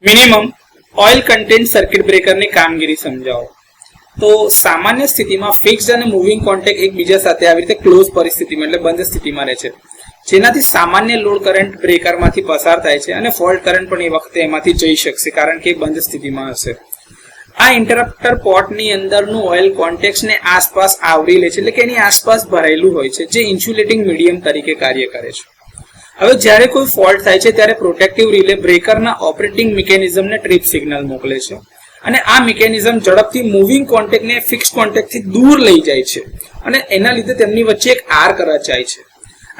Minimum oil content circuit બ્રેકરની કામગીરી સમજાવો. તો સામાન્ય સ્થિતિમાં ફિક્સ્ડ અને મૂવિંગ કોન્ટેક્ટ એકબીજા સાથે આવી રીતે ક્લોઝ પરિસ્થિતિમાં એટલે બંધ સ્થિતિમાં રહે છે, જેનાથી સામાન્ય લોડ કરંટ બ્રેકરમાંથી પસાર થાય છે અને ફોલ્ટ કરંટ પણ એ વખતે એમાંથી જઈ શકશે કારણ કે બંધ સ્થિતિમાં હશે. આ ઇન્ટરપ્ટર પોર્ટની અંદરનું ઓઇલ કોન્ટેક્ટને આસપાસ આવરી લે છે, એટલે કે એની આસપાસ ભરાયેલું હોય છે, જે ઇન્સ્યુલેટિંગ મીડિયમ તરીકે કાર્ય કરે છે. હવે જ્યારે કોઈ ફોલ્ટ થાય છે ત્યારે પ્રોટેક્ટિવ રિલે બ્રેકરના ઓપરેટિંગ મિકેનિઝમને ટ્રિપ સિગ્નલ મોકલે છે અને આ મિકેનિઝમ ઝડપથી મૂવિંગ કોન્ટેક્ટને ફિક્સ કોન્ટેક્ટથી દૂર લઈ જાય છે અને એના લીધે તેમની વચ્ચે એક આર્ક રચાય છે.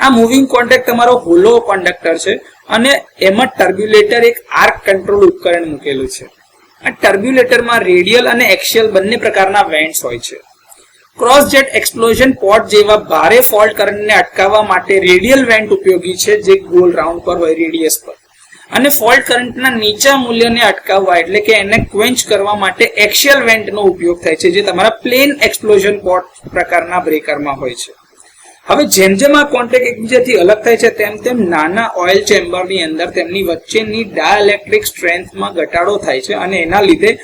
આ મૂવિંગ કોન્ટેક્ટ તમારો હોલો કંડક્ટર છે અને એમાં ટર્બ્યુલેટર એક આર્ક કંટ્રોલ ઉપકરણ મૂકેલું છે. આ ટર્બ્યુલેટરમાં રેડિયલ અને એક્સિયલ બંને પ્રકારના વેન્ટ્સ હોય છે. ક્રોસ જેટ એક્સપ્લોઝન પોર્ટ જેવા ભારે ફોલ્ટ કરંટને અટકાવવા માટે રેડિયલ વેન્ટ ઉપયોગી છે, જે ગોલ રાઉન્ડ પર હોય રેડિયસ પર, અને ફોલ્ટ કરંટના નીચા મૂલ્યને અટકાવવા એટલે કે એને ક્વેન્ચ કરવા માટે એક્સિયલ વેન્ટનો ઉપયોગ થાય છે, જે તમારા પ્લેન એક્સપ્લોઝન પોર્ટ પ્રકારના બ્રેકરમાં હોય છે. હવે જેમ જેમ આ કોન્ટેક્ટ એકબીજાથી અલગ થાય છે તેમ તેમ નાના ઓઇલ ચેમ્બરની અંદર તેમની વચ્ચેની ડાઇલેક્ટ્રિક સ્ટ્રેન્થમાં ઘટાડો થાય છે અને એના લીધે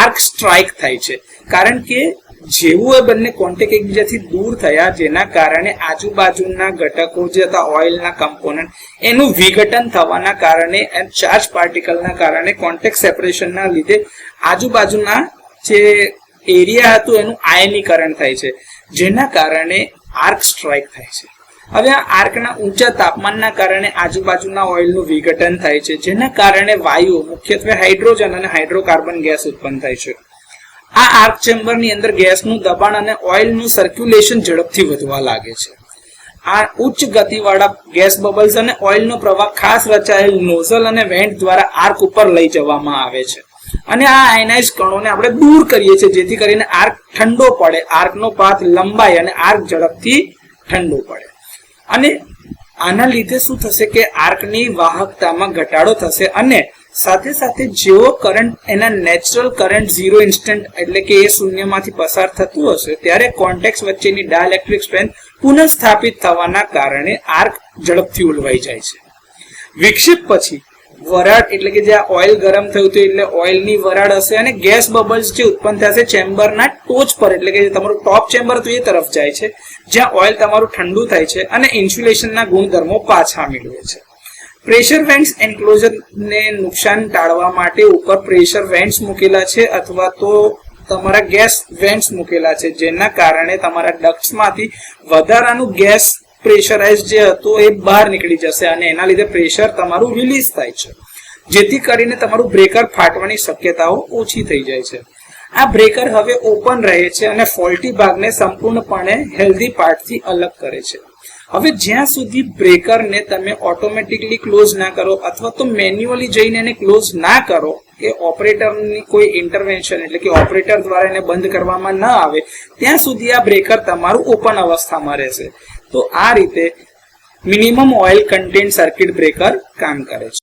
આર્ક સ્ટ્રાઇક થાય છે, કારણ કે જેવું એ બંને કોન્ટેક્ટ એકબીજાથી દૂર થયા જેના કારણે આજુબાજુના ઘટકો જે હતા ઓઇલના કમ્પોનન્ટ એનું વિઘટન થવાના કારણે ચાર્જ પાર્ટિકલના કારણે કોન્ટેક્ટ સેપરેશનના લીધે આજુબાજુના જે એરિયા હતું એનું આયનીકરણ થાય છે, જેના કારણે આર્ક સ્ટ્રાઇક થાય છે. હવે આ આર્કના ઊંચા તાપમાનના કારણે આજુબાજુના ઓઇલનું વિઘટન થાય છે, જેના કારણે વાયુ મુખ્યત્વે હાઇડ્રોજન અને હાઇડ્રોકાર્બન ગેસ ઉત્પન્ન થાય છે. આ આર્ક ચેમ્બરની અંદર ગેસનું દબાણ અને ઓઇલનું સર્ક્યુલેશન ઝડપથી વધવા લાગે છે. આ ઉચ્ચ ગતિવાળા ગેસ બબલ્સ અને ઓઇલનો પ્રવાહ ખાસ રચાયેલ નોઝલ અને વેન્ટ દ્વારા આર્ક ઉપર લઈ જવામાં આવે છે અને આ આયનાઇઝ કણોને આપણે દૂર કરીએ છીએ, જેથી કરીને આર્ક ઠંડો પડે, આર્કનો પાથ લંબાય અને આર્ક ઝડપથી ઠંડો પડે. અને આના લીધે શું થશે કે આર્કની વાહકતામાં ઘટાડો થશે અને સાથે સાથે જેવો કરંટ એના નેચરલ કરંટ ઝીરો ઇન્સ્ટન્ટ એટલે કે એ શૂન્યમાંથી પસાર થતું હશે ત્યારે કોન્ટેક્ટ વચ્ચેની ડાઇલેક્ટ્રિક સ્ટ્રેન્થ પુનઃસ્થાપિત થવાના કારણે આર્ક ઝડપથી ઉલવાઈ જાય છે. વિક્ષેપ પછી વરાળ એટલે કે જ્યાં ઓઇલ ગરમ થયું હતું એટલે ઓઇલની વરાળ હશે અને ગેસ બબલ્સ જે ઉત્પન્ન થશે ચેમ્બરના ટોચ પર એટલે કે તમારું ટોપ ચેમ્બર તો એ તરફ જાય છે જ્યાં ઓઇલ તમારું ઠંડુ થાય છે અને ઇન્સ્યુલેશનના ગુણધર્મો પાછા મેળવે છે. પ્રેશર વેન્ટ્સ એન્ક્લોઝરને નુકસાન ટાળવા માટે ઉપર પ્રેશર વેન્ટ્સ મૂકેલા છે અથવા તો તમારા ગેસ વેન્ટ્સ મૂકેલા છે, જેના કારણે તમારા ડક્ટ્સમાંથી વધારાનું ગેસ પ્રેશરાઇઝ જે હતું એ બહાર નીકળી જશે અને એના લીધે પ્રેશર તમારું રિલીઝ થાય છે, જેથી કરીને તમારું બ્રેકર ફાટવાની શક્યતાઓ ઓછી થઈ જાય છે. આ બ્રેકર હવે ઓપન રહે છે અને ફોલ્ટી ભાગને સંપૂર્ણપણે હેલ્ધી પાર્ટથી અલગ કરે છે. હવે જ્યાં સુધી બ્રેકરને તમે ઓટોમેટિકલી ક્લોઝ ના કરો અથવા તો મેન્યુઅલી જઈને એને ક્લોઝ ના કરો કે ઓપરેટરની કોઈ ઇન્ટરવેન્શન એટલે કે ઓપરેટર દ્વારા એને બંધ કરવામાં ન આવે ત્યાં સુધી આ બ્રેકર તમારું ઓપન અવસ્થામાં રહેશે. તો આ રીતે minimum oil content circuit breaker કામ કરે છે.